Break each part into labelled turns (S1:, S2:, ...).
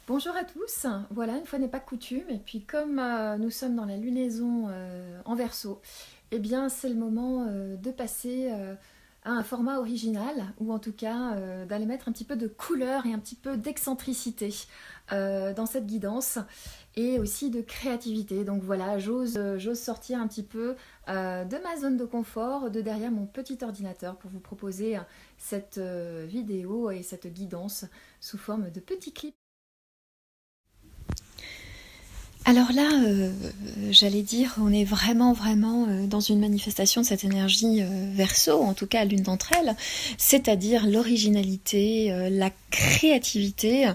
S1: Bonjour à tous, voilà, une fois n'est pas coutume, et puis comme nous sommes dans la lunaison en Verseau, eh bien c'est le moment de passer à un format original, ou en tout cas d'aller mettre un petit peu de couleur et un petit peu d'excentricité dans cette guidance, et aussi de créativité. Donc voilà, j'ose sortir un petit peu de ma zone de confort, de derrière mon petit ordinateur, pour vous proposer cette vidéo et cette guidance sous forme de petits clips. Alors là, j'allais dire, on est vraiment dans une manifestation de cette énergie Verseau, en tout cas l'une d'entre elles, c'est-à-dire l'originalité, la créativité,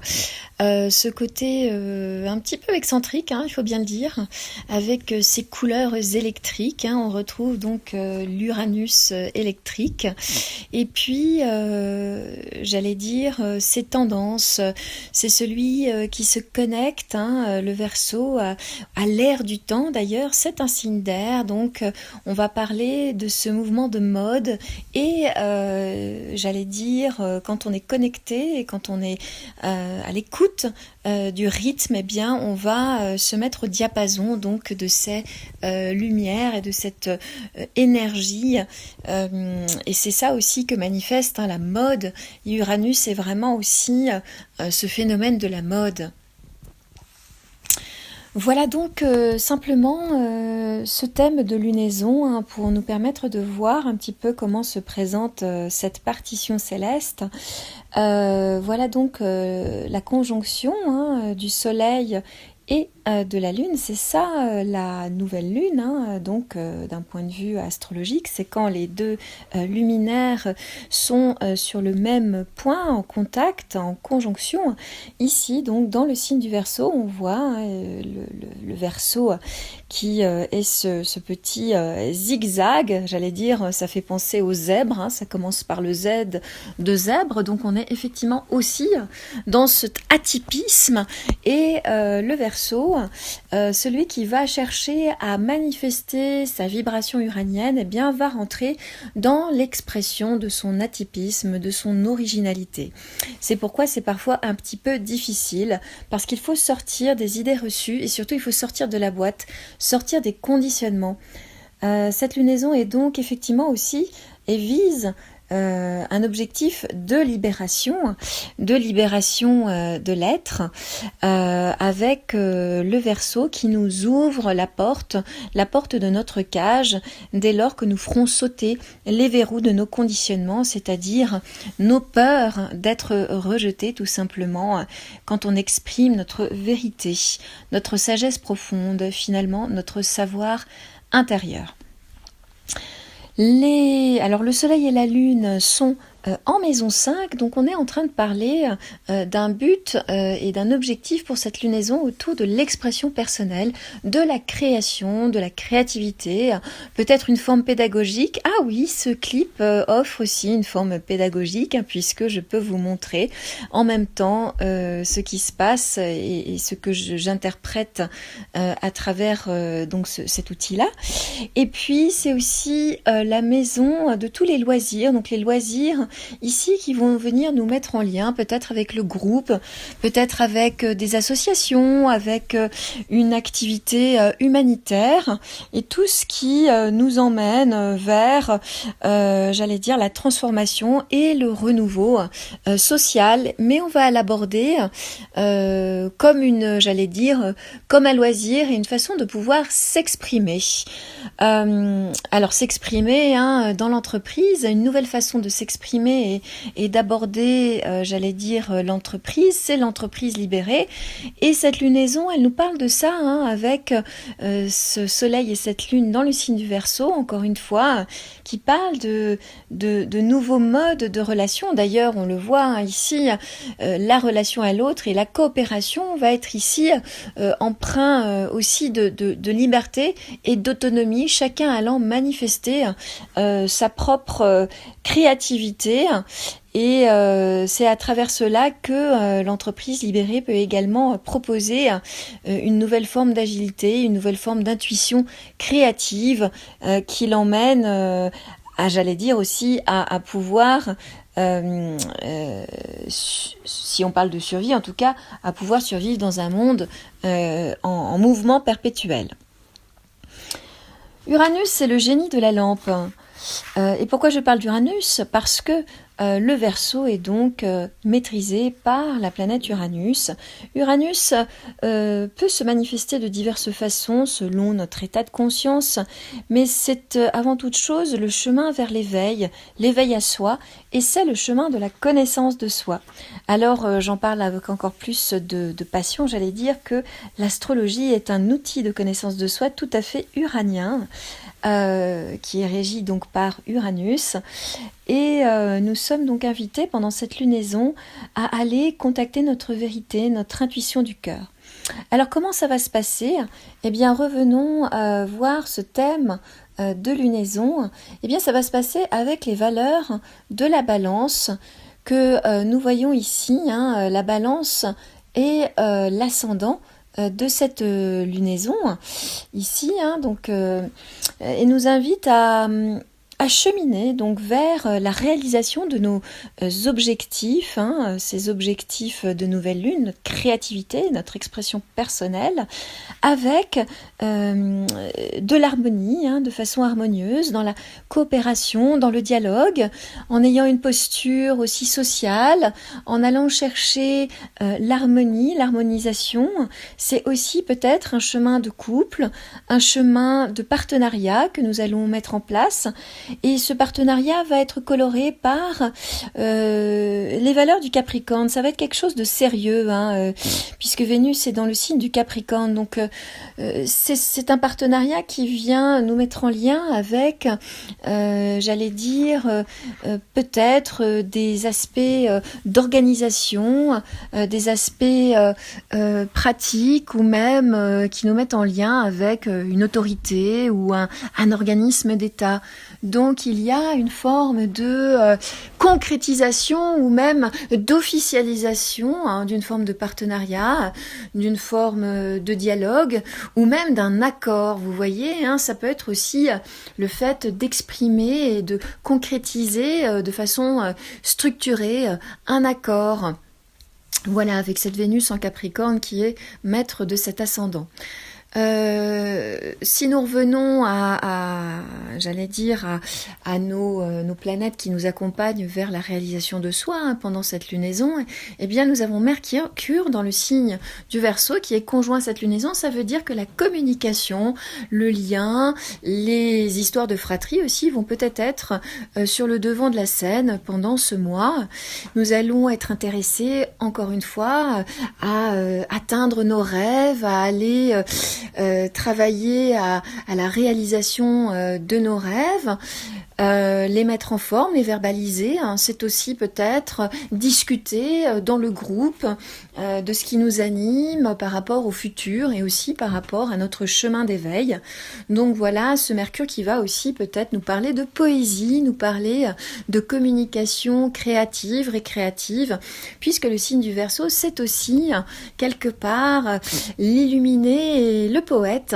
S1: ce côté un petit peu excentrique, hein, il faut bien le dire, avec ces couleurs électriques. Hein, on retrouve donc l'Uranus électrique, et puis j'allais dire ces tendances. C'est celui qui se connecte, hein, le Verseau, à l'ère du temps. D'ailleurs, c'est un signe d'air, donc on va parler de ce mouvement de mode et j'allais dire quand on est connecté et quand on est à l'écoute du rythme, eh bien on va se mettre au diapason donc de ces lumières et de cette énergie, et c'est ça aussi que manifeste, hein, la mode. Uranus est vraiment aussi ce phénomène de la mode. Voilà donc simplement ce thème de lunaison, hein, pour nous permettre de voir un petit peu comment se présente cette partition céleste. Voilà donc la conjonction, hein, du Soleil et de la Lune. C'est ça la nouvelle Lune, hein, donc d'un point de vue astrologique, c'est quand les deux luminaires sont sur le même point, en contact, en conjonction. Ici, donc dans le signe du Verseau, on voit, hein, le Verseau qui est ce petit zigzag, j'allais dire, ça fait penser au zèbre, hein, ça commence par le Z de zèbre, donc on est effectivement aussi dans cet atypisme, et le Verseau, celui qui va chercher à manifester sa vibration uranienne, eh bien, va rentrer dans l'expression de son atypisme, de son originalité. C'est pourquoi c'est parfois un petit peu difficile, parce qu'il faut sortir des idées reçues, et surtout il faut sortir de la boîte, sortir des conditionnements. Cette lunaison est donc effectivement aussi, et vise un objectif de libération de l'être, avec le Verseau qui nous ouvre la porte de notre cage, dès lors que nous ferons sauter les verrous de nos conditionnements, c'est-à-dire nos peurs d'être rejetés, tout simplement, quand on exprime notre vérité, notre sagesse profonde, finalement notre savoir intérieur. Alors le Soleil et la Lune sont en maison 5, donc on est en train de parler d'un but et d'un objectif pour cette lunaison autour de l'expression personnelle, de la création, de la créativité, peut-être une forme pédagogique. Ah oui, ce clip offre aussi une forme pédagogique, hein, puisque je peux vous montrer en même temps ce qui se passe et ce que j'interprète à travers donc cet outil-là. Et puis c'est aussi la maison de tous les loisirs, donc les loisirs ici qui vont venir nous mettre en lien peut-être avec le groupe, peut-être avec des associations, avec une activité humanitaire, et tout ce qui nous emmène vers, j'allais dire, la transformation et le renouveau social, mais on va l'aborder comme j'allais dire, comme un loisir et une façon de pouvoir s'exprimer. Alors s'exprimer, hein, dans l'entreprise, une nouvelle façon de s'exprimer et d'aborder, j'allais dire, l'entreprise, c'est l'entreprise libérée. Et cette lunaison, elle nous parle de ça, hein, avec ce soleil et cette lune dans le signe du Verseau, encore une fois, qui parle de nouveaux modes de relation. D'ailleurs, on le voit, hein, ici, la relation à l'autre et la coopération va être ici emprunt aussi de liberté et d'autonomie, chacun allant manifester sa propre créativité. Et c'est à travers cela que l'entreprise libérée peut également proposer une nouvelle forme d'agilité, une nouvelle forme d'intuition créative qui l'emmène j'allais dire aussi à pouvoir si on parle de survie, en tout cas, à pouvoir survivre dans un monde en mouvement perpétuel. Uranus, c'est le génie de la lampe. Et pourquoi je parle d'Uranus ? Parce que le Verseau est donc maîtrisé par la planète Uranus. Uranus peut se manifester de diverses façons selon notre état de conscience, mais c'est avant toute chose le chemin vers l'éveil à soi, et c'est le chemin de la connaissance de soi. Alors j'en parle avec encore plus de passion, j'allais dire que l'astrologie est un outil de connaissance de soi tout à fait uranien, qui est régi donc par Uranus. Et nous sommes donc invités pendant cette lunaison à aller contacter notre vérité, notre intuition du cœur. Alors comment ça va se passer ? Eh bien revenons voir ce thème de lunaison. Eh bien ça va se passer avec les valeurs de la balance que nous voyons ici. La balance et l'ascendant de cette lunaison ici, et nous invite à cheminer donc vers la réalisation de nos objectifs, ces objectifs de nouvelle lune, notre créativité, notre expression personnelle, avec de l'harmonie, de façon harmonieuse, dans la coopération, dans le dialogue, en ayant une posture aussi sociale, en allant chercher l'harmonie, l'harmonisation. C'est aussi peut-être un chemin de couple, un chemin de partenariat que nous allons mettre en place. Et ce partenariat va être coloré par les valeurs du Capricorne. Ça va être quelque chose de sérieux, puisque Vénus est dans le signe du Capricorne. Donc c'est un partenariat qui vient nous mettre en lien avec, j'allais dire, peut-être des aspects d'organisation, des aspects pratiques, ou même qui nous mettent en lien avec une autorité ou un organisme d'État. Donc il y a une forme de concrétisation ou même d'officialisation d'une forme de partenariat, d'une forme de dialogue ou même d'un accord. Vous voyez, ça peut être aussi le fait d'exprimer et de concrétiser de façon structurée un accord. Voilà, avec cette Vénus en Capricorne qui est maître de cet ascendant. Si nous revenons j'allais dire, à nos planètes qui nous accompagnent vers la réalisation de soi pendant cette lunaison, eh bien nous avons Mercure dans le signe du Verseau qui est conjoint à cette lunaison. Ça veut dire que la communication, le lien, les histoires de fratrie aussi vont peut-être être sur le devant de la scène pendant ce mois. Nous allons être intéressés, encore une fois, à atteindre nos rêves, à aller travailler à la réalisation de nos rêves, les mettre en forme, les verbaliser. C'est aussi peut-être discuter dans le groupe de ce qui nous anime par rapport au futur et aussi par rapport à notre chemin d'éveil. Donc voilà, ce Mercure qui va aussi peut-être nous parler de poésie, nous parler de communication créative, récréative, puisque le signe du Verseau, c'est aussi quelque part l'illuminé et le poète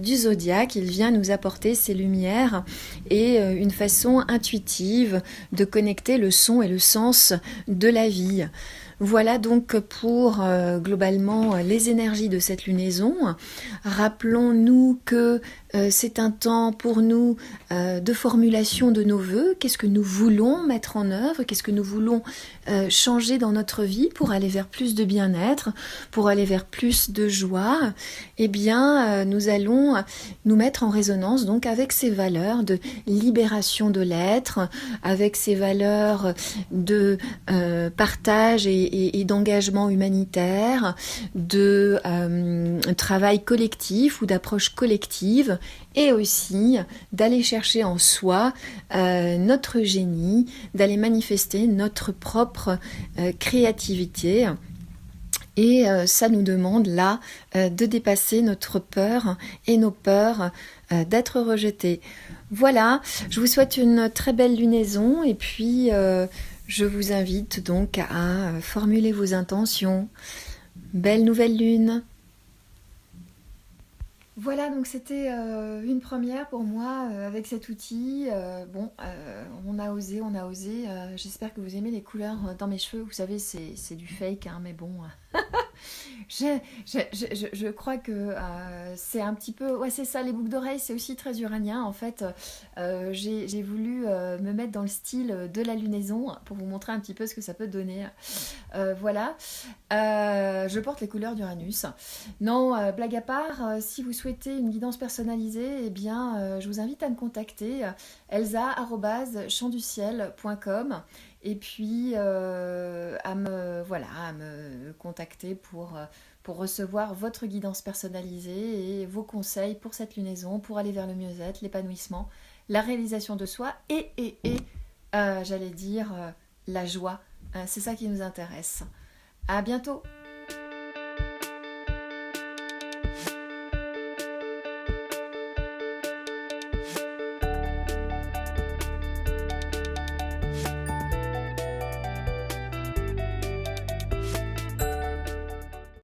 S1: du zodiaque. Il vient nous apporter ses lumières et une façon intuitive de connecter le son et le sens de la vie. Voilà donc pour globalement les énergies de cette lunaison. Rappelons-nous que c'est un temps pour nous de formulation de nos vœux. Qu'est-ce que nous voulons mettre en œuvre ? Qu'est-ce que nous voulons changer dans notre vie pour aller vers plus de bien-être, pour aller vers plus de joie ? Eh bien, nous allons nous mettre en résonance donc avec ces valeurs de libération de l'être, avec ces valeurs de partage et d'engagement humanitaire, de travail collectif ou d'approche collective, et aussi d'aller chercher en soi notre génie, d'aller manifester notre propre créativité. Et ça nous demande là de dépasser notre peur et nos peurs d'être rejetés. Voilà, je vous souhaite une très belle lunaison et puis je vous invite donc à formuler vos intentions. Belle nouvelle lune! Voilà, donc c'était une première pour moi avec cet outil. On a osé, on a osé. J'espère que vous aimez les couleurs dans mes cheveux. Vous savez, c'est du fake, hein, mais bon. Je, je crois que c'est un petit peu... Ouais, c'est ça, les boucles d'oreilles, c'est aussi très uranien. En fait, j'ai voulu me mettre dans le style de la lunaison pour vous montrer un petit peu ce que ça peut donner. Voilà. Je porte les couleurs d'Uranus. Non, blague à part, si vous souhaitez une guidance personnalisée, eh bien, je vous invite à me contacter, elsa@chantduciel.com et puis à me contacter pour recevoir votre guidance personnalisée et vos conseils pour cette lunaison, pour aller vers le mieux-être, l'épanouissement, la réalisation de soi j'allais dire, la joie. C'est ça qui nous intéresse. À bientôt!